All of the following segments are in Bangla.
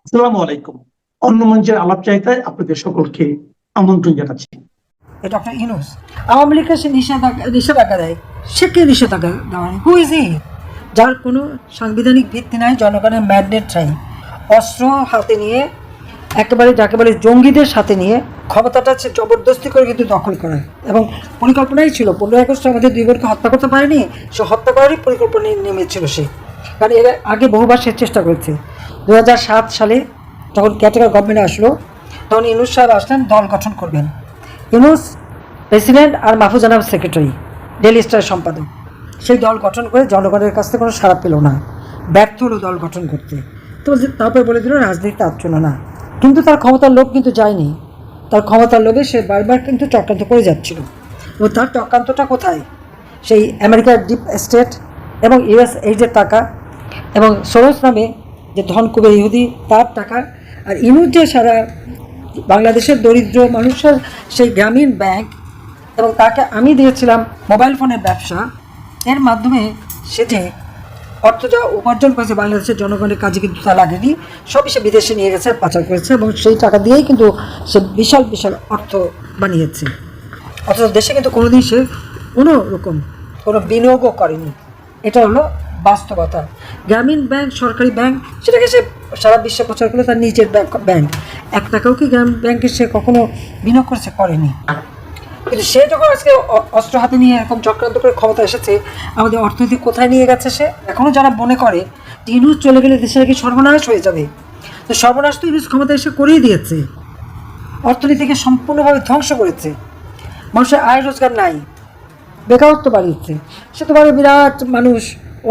আসসালামু আলাইকুম। অন্য মঞ্চের আলাপচারিতায় আপনাদের সকলকে আমন্ত্রণ জানাচ্ছি। ডক্টর ইউনূস আওয়ামী লীগকে সে নিষেধাজ্ঞা দেয়। সে কে নিষেধাজ্ঞা দেওয়া? Who is he? যার কোনো সাংবিধানিক ভিত্তি নাই, জনগণের ম্যান্ডেট চাই, অস্ত্র হাতে নিয়ে একেবারে যাকে বলে জঙ্গিদের সাথে নিয়ে ক্ষমতাটা সে জবরদস্তি করে কিন্তু দখল করে, এবং পরিকল্পনাই ছিল 15 আগস্ট আমাদের দুই বোনকে হত্যা করতে পারেনি, সে হত্যা করারই পরিকল্পনায় নেমেছিল সে। কারণ এর আগে বহুবার সে চেষ্টা করেছে। 2007 সালে যখন ক্যাটেগরি গভর্নমেন্ট আসলো, তখন ইউনূস সাহেব আসলেন, দল গঠন করবেন। ইউনূস প্রেসিডেন্ট আর মাহফুজা নাম সেক্রেটারি, ডেইলি স্টার সম্পাদক। সেই দল গঠন করে জনগণের কাছ থেকে কোনো সাড়া পেল না, ব্যর্থ হলো দল গঠন করতে। তো তারপর বলে দিল রাজনীতিতে আর চলো না। কিন্তু তার ক্ষমতার লোভ কিন্তু যায়নি, তার ক্ষমতার লোভে সে বারবার কিন্তু চক্রান্ত করে যাচ্ছিল। এবং তার চক্রান্তটা কোথায়? সেই আমেরিকার ডিপ স্টেট এবং ইউএস এইডের টাকা, এবং সোরস নামে যে ধনকুবের ইহুদি তার টাকা, আর ইউনূস যে সারা বাংলাদেশের দরিদ্র মানুষের সেই গ্রামীণ ব্যাংক, এবং তাকে আমি দিয়েছিলাম মোবাইল ফোনের ব্যবসা, এর মাধ্যমে সে যে অর্থ যা উপার্জন করেছে বাংলাদেশের জনগণের কাজে কিন্তু তা লাগেনি, সবই সে বিদেশে নিয়ে গেছে, পাচার করেছে, এবং সেই টাকা দিয়েই কিন্তু সে বিশাল বিশাল অর্থ বানিয়েছে। অথচ দেশে কিন্তু কোনোদিন সে কোনো রকম কোনো বিনিয়োগও করেনি। এটা হলো বাস্তবতা। গ্রামীণ ব্যাংক, সরকারি ব্যাংক, সেটাকে সে সারা বিশ্বে প্রচার করলে তার নিজের ব্যাংক। 1 টাকাও কি গ্রাম ব্যাংকে সে কখনো বিনিয়োগ করেছে? করেনি। কিন্তু সে যখন আজকে অস্ত্র হাতে নিয়ে এরকম চক্রান্ত করে ক্ষমতা এসেছে, আমাদের অর্থনীতি কোথায় নিয়ে গেছে সে? এখনও যারা মনে করে যে ইউনূস চলে গেলে দেশের কি সর্বনাশ হয়ে যাবে, তো সর্বনাশ তো ইউনূস ক্ষমতা এসে করেই দিয়েছে। অর্থনীতিকে সম্পূর্ণভাবে ধ্বংস করেছে, মানুষের আয় রোজগার নাই, বেকারত্ব বাড়িয়েছে। সে তো বলে বিরাট মানুষ,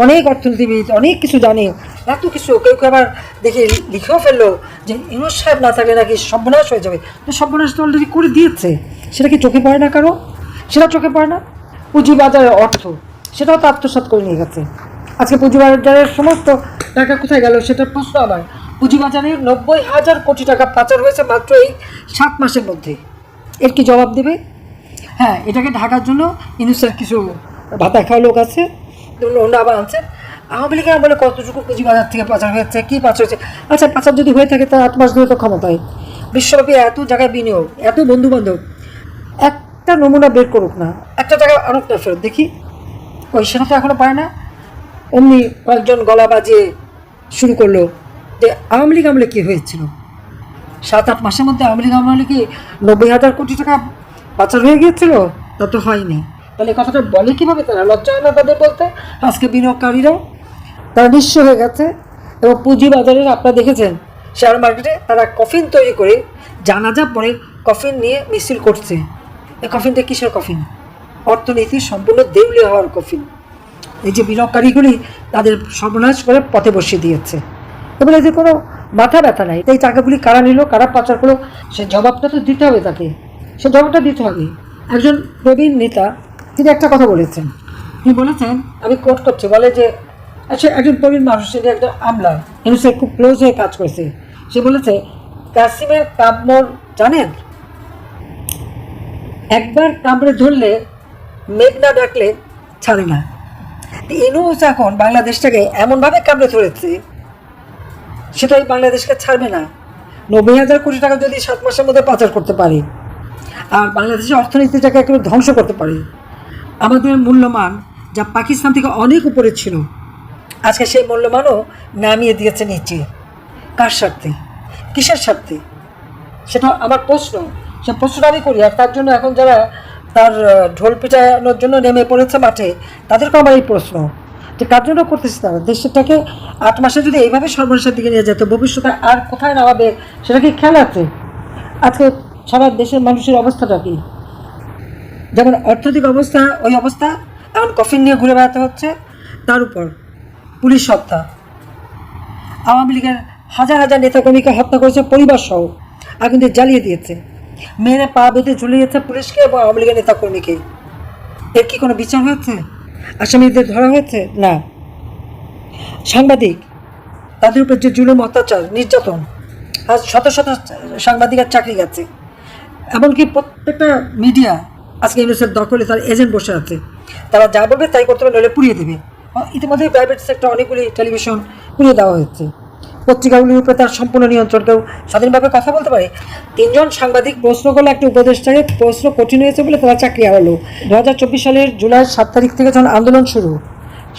অনেক অর্থনীতিবিদ, অনেক কিছু জানে, এত কিছু। কেউ কেউ আবার দেখে লিখেও ফেললো যে ইউনূস সাহেব না থাকলে নাকি সর্বনাশ হয়ে যাবে। তো সর্বনাশ তো অলরেডি করে দিয়েছে, সেটা কি চোখে পড়ে না কারো? সেটা চোখে পড়ে না? পুঁজিবাজারের অর্থ সেটাও তো আত্মসাৎ করে নিয়ে গেছে। আজকে পুঁজিবাজারের সমস্ত টাকা কোথায় গেল সেটার প্রশ্ন আমার। পুঁজিবাজারের 90,000 কোটি টাকা পাচার হয়েছে মাত্র এই 7 মাসের মধ্যে। এর কি জবাব দেবে? হ্যাঁ, এটাকে ঢাকার জন্য ইউনূসের কিছু ভাতা খাওয়া লোক আছে, ওরা আবার আনছেন। আওয়ামী লীগের বলে কতটুকু পুঁজিবাজার থেকে পাচার হয়েছে, কী পাচার হয়েছে? আচ্ছা, পাচার যদি হয়ে থাকে তা 8 মাস ধরে তো ক্ষমতায়, বিশ্বব্যাপী এত জায়গায় বিনিয়োগ, এত বন্ধুবান্ধব, একটা নমুনা বের করুক না, একটা টাকা আনুক না ফেরত দেখি। ওই সেটা তো এখনও পায় না। অমনি কয়েকজন গলা বাজিয়ে শুরু করলো যে আওয়ামী লীগ আমলে কী হয়েছিল। 7-8 মাসের মধ্যে আওয়ামী লীগ আমলে কি 90,000 কোটি টাকা পাচার হয়ে গিয়েছিল? তা তো হয়নি। তাহলে কথাটা বলে কীভাবে তারা? লজ্জা হয় না তাদের বলতে? আজকে বিনিয়োগকারীরা তারা নিঃস্ব হয়ে গেছে। এবং পুঁজিবাজারের আপনারা দেখেছেন শেয়ার মার্কেটে তারা কফিন তৈরি করে, জানাজা পরে কফিন নিয়ে মিছিল করছে। এই কফিনটা কিসের কফিন? অর্থনীতি সম্পূর্ণ দেউলিয়া হওয়ার কফিন। এই যে বিনিয়োগকারীগুলি তাদের সর্বনাশ করে পথে বসিয়ে দিয়েছে। এবার এদের কোনো মাথা ব্যথা নাই। এই টাকাগুলি কারা নিল, কারা পাচার করলো, সে জবাবটা তো দিতে হবে তাকে, সে জবাবটা দিতে হবে। একজন প্রবীণ নেতা তিনি একটা কথা বলেছেন, তিনি বলেছেন, আমি কোট করছি, বলে যে আচ্ছা, একজন প্রবীণ মানুষ, তিনি একজন আমলা, ইউনূসের খুব ক্লোজ হয়ে কাজ করেছে। সে বলেছে কাসিমের কামড় জানেন, একবার কামড়ে ধরলে মেঘ না ডাকলে ছাড়ে না। ইউনূস এখন বাংলাদেশটাকে এমনভাবে কামড়ে ধরেছে, সেটা এই বাংলাদেশকে ছাড়বে না। 90,000 কোটি টাকা যদি 7 মাসের মধ্যে পাচার করতে পারে, আর বাংলাদেশের অর্থনীতিটাকে একেবারে ধ্বংস করতে পারে, আমাদের মূল্যমান যা পাকিস্তান থেকে অনেক উপরে ছিল, আজকে সেই মূল্যমানও নামিয়ে দিয়েছে নিচে। কার স্বার্থে? কিসের স্বার্থে? সেটা আমার প্রশ্ন। সে প্রশ্নটা আমি করি। আর তার জন্য এখন যারা তার ঢোল পিটানোর জন্য নেমে পড়েছে মাঠে, তাদেরকেও আমার এই প্রশ্ন যে কার জন্য করতেছে তারা? দেশটাকে 8 মাসে যদি এইভাবে সর্বনাশের দিকে নিয়ে যেত, ভবিষ্যতে আর কোথায় নামাবে সেটা কি খেয়াল আছে? আজকে সারা দেশের মানুষের অবস্থাটা কি? যেমন অর্থনৈতিক অবস্থা, ওই অবস্থা এখন কফিন নিয়ে ঘুরে বেড়াতে হচ্ছে। তার উপর পুলিশ হত্যা, আওয়ামী লীগের হাজার হাজার নেতাকর্মীকে হত্যা করেছে পরিবার সহ, আগুন দিয়ে জ্বালিয়ে দিয়েছে, মেরে পা বেঁধে ঝুলিয়েছে পুলিশকে এবং আওয়ামী লীগের নেতাকর্মীকে। এর কি কোনো বিচার হয়েছে? আসামিদের ধরা হয়েছে? না। সাংবাদিক, তাদের উপর যে জুলুম, অত্যাচার, নির্যাতন, আজ শত শত সাংবাদিকের চাকরি গেছে। এমনকি প্রত্যেকটা মিডিয়া আজকে ইউনূসের দখলে তার এজেন্ট বসে আছে, তারা যা বলবে তাই করতে হবে, নইলে পুড়িয়ে দেবে। ইতিমধ্যে প্রাইভেট সেক্টর অনেকগুলি টেলিভিশন পুড়িয়ে দেওয়া হয়েছে। পত্রিকাগুলির উপরে তার সম্পূর্ণ নিয়ন্ত্রণ, কেউ স্বাধীনভাবে কথা বলতে পারে। 3 জন সাংবাদিক প্রশ্ন করলে একটা উপদেষ্টাকে প্রশ্ন কঠিন হয়েছে বলে তারা চাকরি হারালো। 2024 সালের জুলাই 7 তারিখ থেকে যখন আন্দোলন শুরু,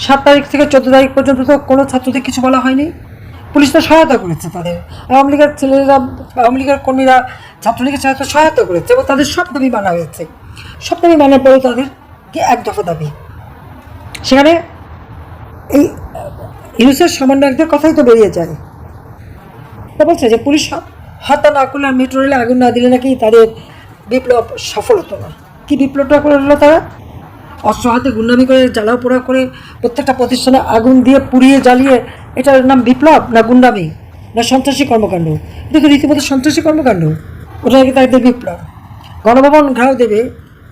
7 তারিখ থেকে 14 তারিখ পর্যন্ত তো কোনো ছাত্রদের কিছু বলা হয়নি। পুলিশ তো সহায়তা করেছে তাদের, আওয়ামী লীগের ছেলেরা, আওয়ামী লীগের কর্মীরা ছাত্রলীগের সাথে সহায়তা করেছে এবং তাদের সব দাবি মানা হয়েছে। সব দাবি মানার পরেও তাদেরকে এক দফা দাবি, সেখানে এই ইউনুসের সমন্বয়কদের কথাই তো বেরিয়ে যায়। তা বলছে যে পুলিশ হত্যা না করলে আর মেট্রো রেলে আগুন না দিলে নাকি তাদের বিপ্লব সফল হতো না। কি বিপ্লবটা করলো তারা? অস্ত্র হাতে গুন্ডামি করে, জ্বালাও পোড়া করে, প্রত্যেকটা প্রতিষ্ঠানে আগুন দিয়ে পুড়িয়ে জ্বালিয়ে, এটার নাম বিপ্লব না গুন্ডামি না সন্ত্রাসী কর্মকাণ্ড? এটা তো রীতিমতো সন্ত্রাসী কর্মকাণ্ড। ওটা নাকি তাদের বিপ্লব। গণভবন ঘেরাও দেবে,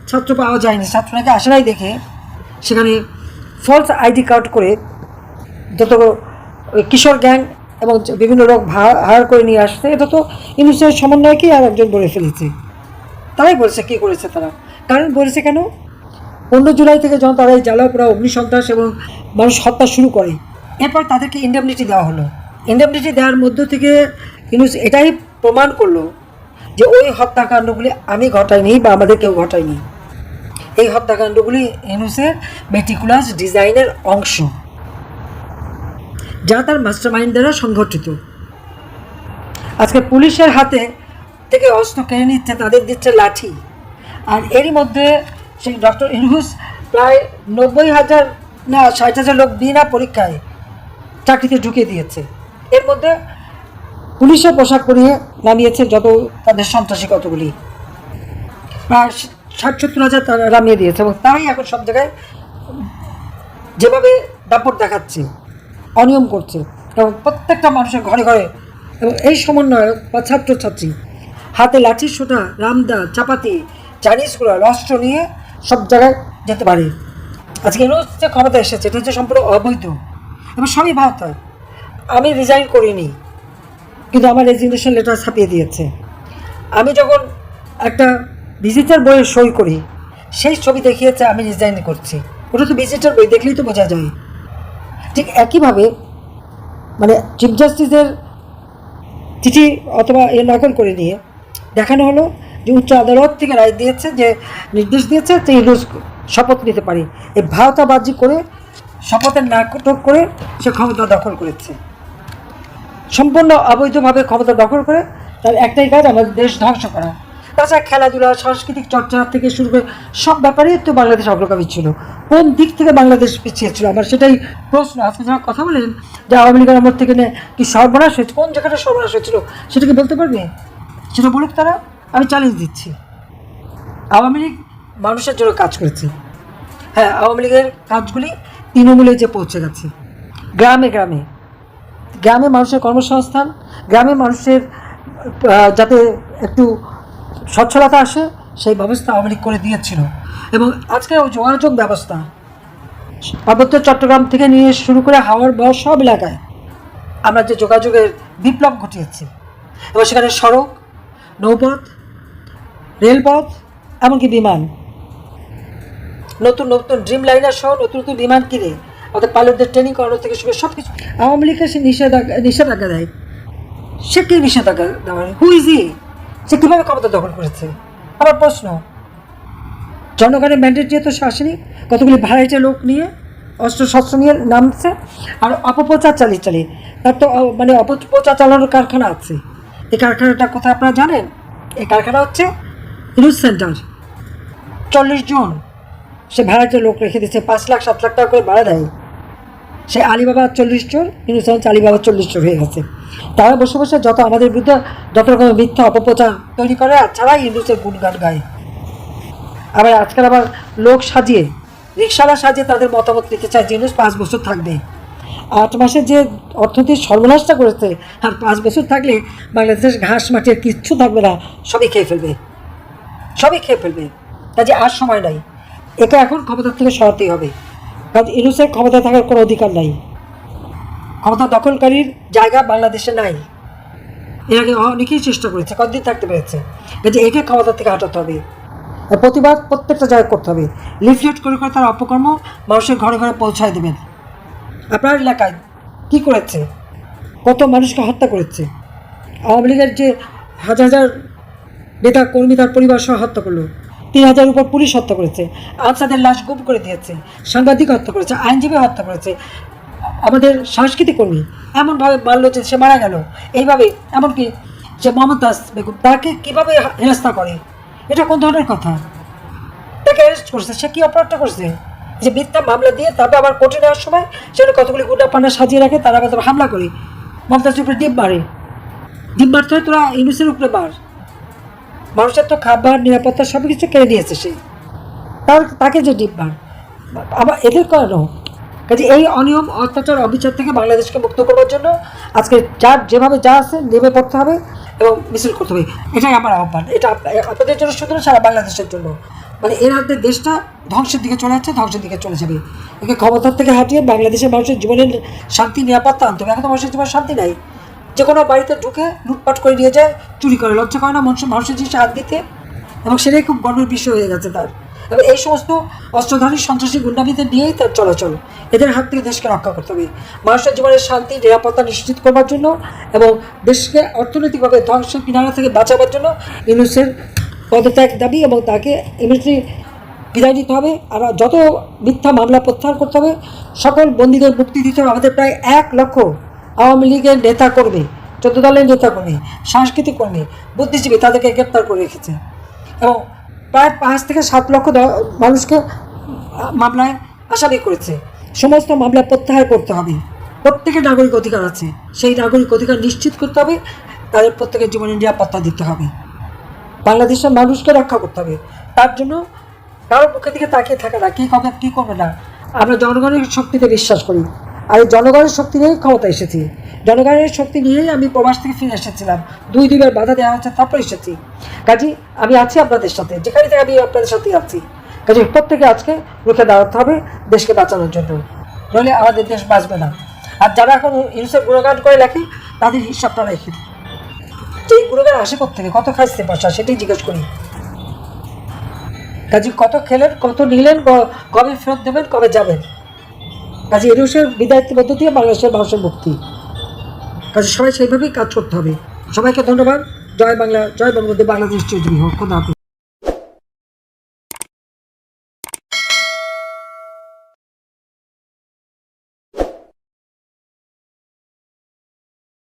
ছাত্র পাওয়া যায়নি, ছাত্র নাকি আসে নাই দেখে সেখানে ফলস আইডি কার্ড করে যত কিশোর গ্যাং এবং বিভিন্ন লোক হায়ার করে নিয়ে আসছে। এটা তো ইউনিসেফের সমন্বয়কেই আর একজন বলে ফেলেছে। তারাই বলেছে কী করেছে তারা, কারণ বলেছে কেন? 15 জুলাই থেকে যখন তারা এই জ্বালাপোড়া, অগ্নিসন্ত্রাস এবং মানুষ হত্যা শুরু করে, এরপর তাদেরকে ইন্ডেমনিটি দেওয়া হলো। ইন্ডেমনিটি দেওয়ার মধ্য থেকে ইউনুস এটাই প্রমাণ করলো যে ওই হত্যাকাণ্ডগুলি আমি ঘটাইনি বা আমাদের কেউ ঘটায়নি। এই হত্যাকাণ্ডগুলি ইউনুসের মেটিকুলাস ডিজাইনের অংশ, যা তার মাস্টারমাইন্ড দ্বারা সংগঠিত। আজকে পুলিশের হাতে থেকে অস্ত্র কেড়ে নিচ্ছে, তাদের দিচ্ছে লাঠি। আর এরই মধ্যে সেই ডক্টর ইউনুস প্রায় 90,000 না 60,000 লোক বিনা পরীক্ষায় চাকরিতে ঢুকিয়ে দিয়েছে। এর মধ্যে পুলিশের পোশাক পরিয়ে নামিয়েছে যত তাদের সন্ত্রাসী কতগুলি, প্রায় 60-70,000 তারা নামিয়ে দিয়েছে। এবং তাই এখন সব জায়গায় যেভাবে দাপট দেখাচ্ছে, অনিয়ম করছে এবং প্রত্যেকটা মানুষের ঘরে ঘরে, এবং এই সমন্বয়ক বা ছাত্রছাত্রী হাতে লাঠির সোটা, রামদা, চাপাতি, চাইনিজ কুড়াল, অস্ত্র নিয়ে সব জায়গায় যেতে পারে। আজকে ইউনুস যে ক্ষমতা এসেছে, এটা হচ্ছে সম্পূর্ণ অবৈধ এবং সবই ভারত। আমি রিজাইন করিনি, কিন্তু আমার রেজিগনেশন লেটার ছাপিয়ে দিয়েছে। আমি যখন একটা ভিজিটার বইয়ে সই করি, সেই ছবি দেখিয়েছে আমি রিজাইন করছি। ওটা তো ভিজিটার বই, দেখলেই তো বোঝা যায়। ঠিক একইভাবে মানে চিফ জাস্টিসের চিঠি অথবা এ নকল করে নিয়ে দেখানো হলো যে উচ্চ আদালত থেকে রায় দিয়েছে, যে নির্দেশ দিয়েছে যে ইউনুস শপথ নিতে পারি। এই ভাওতাবাজি করে, শপথের নাটক করে সে ক্ষমতা দখল করেছে, সম্পূর্ণ অবৈধভাবে ক্ষমতা দখল করে। তার একটাই কাজ, আমাদের দেশ ধ্বংস করা। তাছাড়া খেলাধুলা, সাংস্কৃতিক চর্চা থেকে শুরু করে সব ব্যাপারেই তো বাংলাদেশ অগ্রগামী ছিল। কোন দিক থেকে বাংলাদেশ পিছিয়ে ছিল? আমার সেটাই প্রশ্ন। আজকে যারা কথা বলেন যে আওয়ামী লীগের আমল থেকে কি সর্বনাশ হয়েছে, কোন জায়গাটা সর্বনাশ হয়েছিল সেটা কি বলতে পারবে? সেটা বলুক তারা। আমি চ্যালেঞ্জ দিচ্ছি। আওয়ামী লীগ মানুষের জন্য কাজ করেছে। হ্যাঁ, আওয়ামী লীগের কাজগুলি তৃণমূলে যে পৌঁছে গেছে, গ্রামে গ্রামে, গ্রামে মানুষের কর্মসংস্থান, গ্রামে মানুষের যাতে একটু সচ্ছলতা আসে, সেই ব্যবস্থা আওয়ামী লীগ করে দিয়েছিল। এবং আজকে যোগাযোগ ব্যবস্থা পার্বত্য চট্টগ্রাম থেকে নিয়ে শুরু করে হাওড় বা সব এলাকায় আমরা যে যোগাযোগের বিপ্লব ঘটিয়েছি, এবং সেখানে সড়ক, নৌপথ, রেলপথ, এমনকি বিমান, নতুন নতুন ড্রিম লাইনার সহ নতুন নতুন বিমান কিনে আমাদের পাইলটদের ট্রেনিং করানো থেকে শুরু সব কিছু। আওয়ামী লীগকে সে নিষেধাজ্ঞা দেয়। সে কি নিষেধাজ্ঞা দেওয়া? Who is he? সে কীভাবে ক্ষমতা দখল করেছে? আমার প্রশ্ন, জনগণের ম্যান্ডেট নিয়ে তো সে আসেনি। কতগুলি ভাড়াইটে লোক নিয়ে, অস্ত্র শস্ত্র নিয়ে নামছে আর অপপ্রচার চালিয়ে। তার তো মানে অপপ্রচার চালানোর কারখানা আছে। এই কারখানাটা কোথায় আপনারা জানেন? এই কারখানা হচ্ছে ইউনুস সেন্টার। 40 জন সে ভাড়াইটে লোক রেখে দিচ্ছে, 5 লাখ 7 লাখ টাকা করে ভাড়া দেয়। সে আলিবাবা 40 চোর, ইউনুস আলিবাবা 40 চোর হয়ে গেছে। তারা বসে বসে যত আমাদের বিরুদ্ধে যত রকমের মিথ্যা অপপ্রচার তৈরি করে, আর ছাড়াই ইউনুসের গুণগান গায়। আবার আজকাল আবার লোক সাজিয়ে, রিক্সাওয়ালা সাজিয়ে তাদের মতামত নিতে চায় যে ইউনুস 5 বছর থাকবে। 8 মাসে যে অর্থনীতির সর্বনাশটা করেছে, আর 5 বছর থাকলে বাংলাদেশ ঘাস মাটি আর কিচ্ছু থাকবে না, সবই খেয়ে ফেলবে। কাজে আর সময় নাই। একে এখন ক্ষমতা থেকে সরাতেই হবে, কারণ ইউনুসের ক্ষমতা থাকার কোনো অধিকার নাই। ক্ষমতা দখলকারীর জায়গা বাংলাদেশে নাই। এর আগে অনেকেই চেষ্টা করেছে, কতদিন থাকতে পেরেছে। কাজে একে ক্ষমতা থেকে হাঁটাতে হবে। প্রতিবাদ প্রত্যেকটা জায়গায় করতে হবে। লিফলেট করে তার অপকর্ম মানুষের ঘরে ঘরে পৌঁছায় দেবেন। আপনার এলাকায় কী করেছে? কত মানুষকে হত্যা করেছে। আওয়ামী লীগের যে হাজার হাজার নেতা কর্মী তার পরিবার সহ হত্যা করলো, 3,000 উপর পুলিশ হত্যা করেছে, আনসারদের লাশ গুম করে দিয়েছে, সাংবাদিক হত্যা করেছে, আইনজীবী হত্যা করেছে, আমাদের সাংস্কৃতিক কর্মী এমনভাবে মারলো যে সে মারা গেল। এইভাবে এমনকি যে মমতাজ বেগম তাকে কীভাবে হেনস্থা করে, এটা কোন ধরনের কথা? তাকে অ্যারেস্ট করছে, সে কী অপরাধটা করছে যে মিথ্যা মামলা দিয়ে তারপরে আবার কোর্টে নেওয়ার সময় সেটা কতগুলি গুন্ডা পান্ডা সাজিয়ে রাখে, তারা আবার হামলা করে মমতাজের উপরে ডিম মারে। ডিম মারতে হয় তোরা ইউনুসের উপরে মার। মানুষের তো খাবার নিরাপত্তা সব কিছু কেড়ে নিয়েছে সে, তাকে যে ডিম মার আবার এদের কেন? কাজে এই অনিয়ম অত্যাচার অবিচার থেকে বাংলাদেশকে মুক্ত করবার জন্য আজকে যার যেভাবে যা আছে নেমে পড়তে হবে এবং মিছিল করতে হবে, এটাই আমার আহ্বান। এটা আপনাদের জন্য শুধু না, সারা বাংলাদেশের জন্য। মানে এর হাতে দেশটা ধ্বংসের দিকে চলে যাচ্ছে, ধ্বংসের দিকে চলে যাবে। একে ক্ষমতার থেকে হাঁটিয়ে বাংলাদেশের মানুষের জীবনের শান্তি নিরাপত্তা আনতে হবে। এখন তো মানুষের জীবনে শান্তি নাই, যে কোনো বাড়িতে ঢুকে লুটপাট করে নিয়ে যায়, চুরি করে, লজ্জা করে না মানুষের জিনিসে হাত দিতে, এবং সেটাই খুব গর্বের বিষয় হয়ে গেছে তার। এবং এই সমস্ত অস্ত্রধারী সন্ত্রাসী গুন্ডাবিদের নিয়েই তার চলাচল। এদের হাত থেকে দেশকে রক্ষা করতে হবে, মানুষের জীবনের শান্তি নিরাপত্তা নিশ্চিত করবার জন্য এবং দেশকে অর্থনৈতিকভাবে ধ্বংসের কিনারা থেকে বাঁচাবার জন্য ইউনুসের পদত্যাগ দাবি এবং তাকে ইমিডিয়েটলি বিদায় দিতে হবে। আর যত মিথ্যা মামলা প্রত্যাহার করতে হবে, সকল বন্দীদের মুক্তি দিতে হবে। আমাদের প্রায় 1 লক্ষ আওয়ামী লীগের নেতা কর্মী, 14 দলের নেতা কর্মী, সাংস্কৃতিক কর্মী, বুদ্ধিজীবী তাদেরকে গ্রেপ্তার করে রেখেছে এবং প্রায় 5 থেকে 7 লক্ষ মানুষকে মামলায় আসামি করেছে। সমস্ত মামলা প্রত্যাহার করতে হবে। প্রত্যেকের নাগরিক অধিকার আছে, সেই নাগরিক অধিকার নিশ্চিত করতে হবে, তাদের প্রত্যেকের জীবনের নিরাপত্তা দিতে হবে, বাংলাদেশের মানুষকে রক্ষা করতে হবে। তার জন্য কারোর পক্ষে থেকে তাকিয়ে থাকে না, কী করবে কী করবে না। আমরা জনগণের শক্তিতে বিশ্বাস করি, আর এই জনগণের শক্তি নিয়েই ক্ষমতা এসেছি। জনগণের শক্তি নিয়েই আমি প্রবাস থেকে ফিরে এসেছিলাম, 2-2বার বাধা দেওয়া হচ্ছে, তারপর এসেছি। কাজী আমি আছি আপনাদের সাথে, যেখানে থেকে আমি আপনাদের সাথেই আছি। কাজে প্রত্যেকে আজকে রুখে দাঁড়াতে হবে দেশকে বাঁচানোর জন্য, নইলে আমাদের দেশ বাঁচবে না। আর যারা এখন ইউনুসের গুণগান করে লেখে, তাদের হিসাবটা রেখে যে এই গুণগান আসে থেকে কত খাইছে পয়সা, সেটাই জিজ্ঞেস করি। কাজে কত খেলেন, কত নিলেন, কবে ফেরত দেবেন, কবে যাবেন? কাজে ইউনুসের বিদায়িত্ব পদ্ধতি বাংলাদেশের মানুষের মুক্তি। কাজে সবাই সেইভাবেই কাজ করতে হবে। সবাইকে ধন্যবাদ। জয় বাংলা, জয় বঙ্গবন্ধু, বাংলাদেশ চিরজীবী হোক। খোদা হাফেজ।